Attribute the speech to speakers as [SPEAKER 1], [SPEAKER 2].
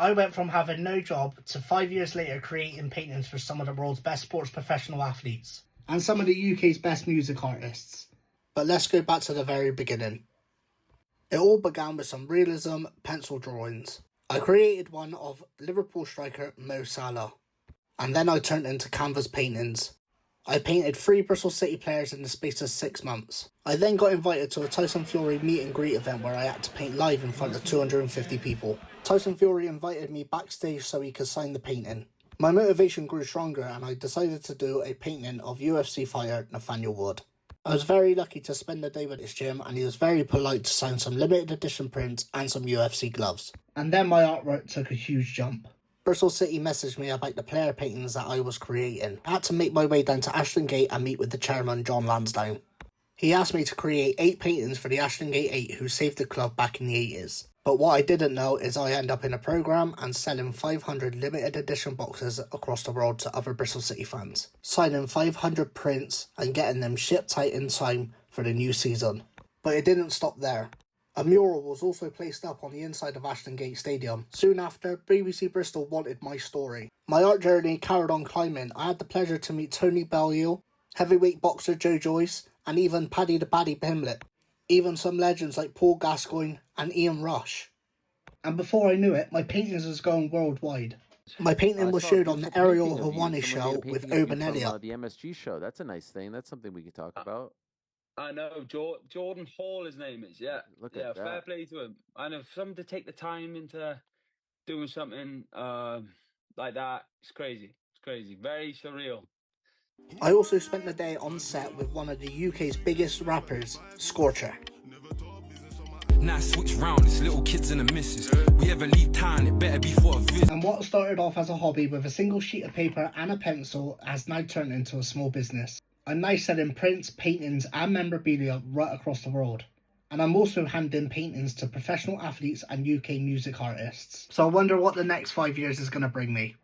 [SPEAKER 1] I went from having no job to 5 years later creating paintings for some of the world's best sports professional athletes and some of the UK's best music artists. But let's go back to the very beginning. It all began with some realism pencil drawings. I created one of Liverpool striker Mo Salah, and then I turned into canvas paintings. I painted 3 Bristol City players in the space of 6 months. I then got invited to a Tyson Fury meet and greet event where I had to paint live in front of 250 people. Tyson Fury invited me backstage so he could sign the painting. My motivation grew stronger and I decided to do a painting of UFC fighter Nathaniel Wood. I was very lucky to spend the day with his gym and he was very polite to sign some limited edition prints and some UFC gloves. And then my artwork took a huge jump. Bristol City messaged me about the player paintings that I was creating. I had to make my way down to Ashton Gate and meet with the chairman John Lansdowne. He asked me to create 8 paintings for the Ashton Gate 8 who saved the club back in the 80s. But what I didn't know is I end up in a programme and selling 500 limited edition boxes across the world to other Bristol City fans, signing 500 prints and getting them shipped out in time for the new season. But it didn't stop there. A mural was also placed up on the inside of Ashton Gate Stadium. Soon after, BBC Bristol wanted my story. My art journey carried on climbing. I had the pleasure to meet Tony Bellew, heavyweight boxer Joe Joyce, and even Paddy the Baddy Pimblett. Even some legends like Paul Gascoigne and Ian Rush. And before I knew it, my paintings was going worldwide. My painting was showed on the Ariel Hawani show with Urban Elliott.
[SPEAKER 2] The MSG show. That's a nice thing. That's something we could talk about.
[SPEAKER 3] I know, Jordan Hall, his name is, yeah.
[SPEAKER 2] Look at that.
[SPEAKER 3] Fair play to him. And for someone to take the time into doing something like that, it's crazy. It's crazy. Very surreal.
[SPEAKER 1] I also spent the day on set with one of the UK's biggest rappers, Scorcher.
[SPEAKER 4] Now switch round, it's little kids and the missus. We ever leave town, it better be for a visit.
[SPEAKER 1] And what started off as a hobby with a single sheet of paper and a pencil has now turned into a small business. I'm now selling prints, paintings and memorabilia right across the world. And I'm also handing paintings to professional athletes and UK music artists. So I wonder what the next 5 years is going to bring me.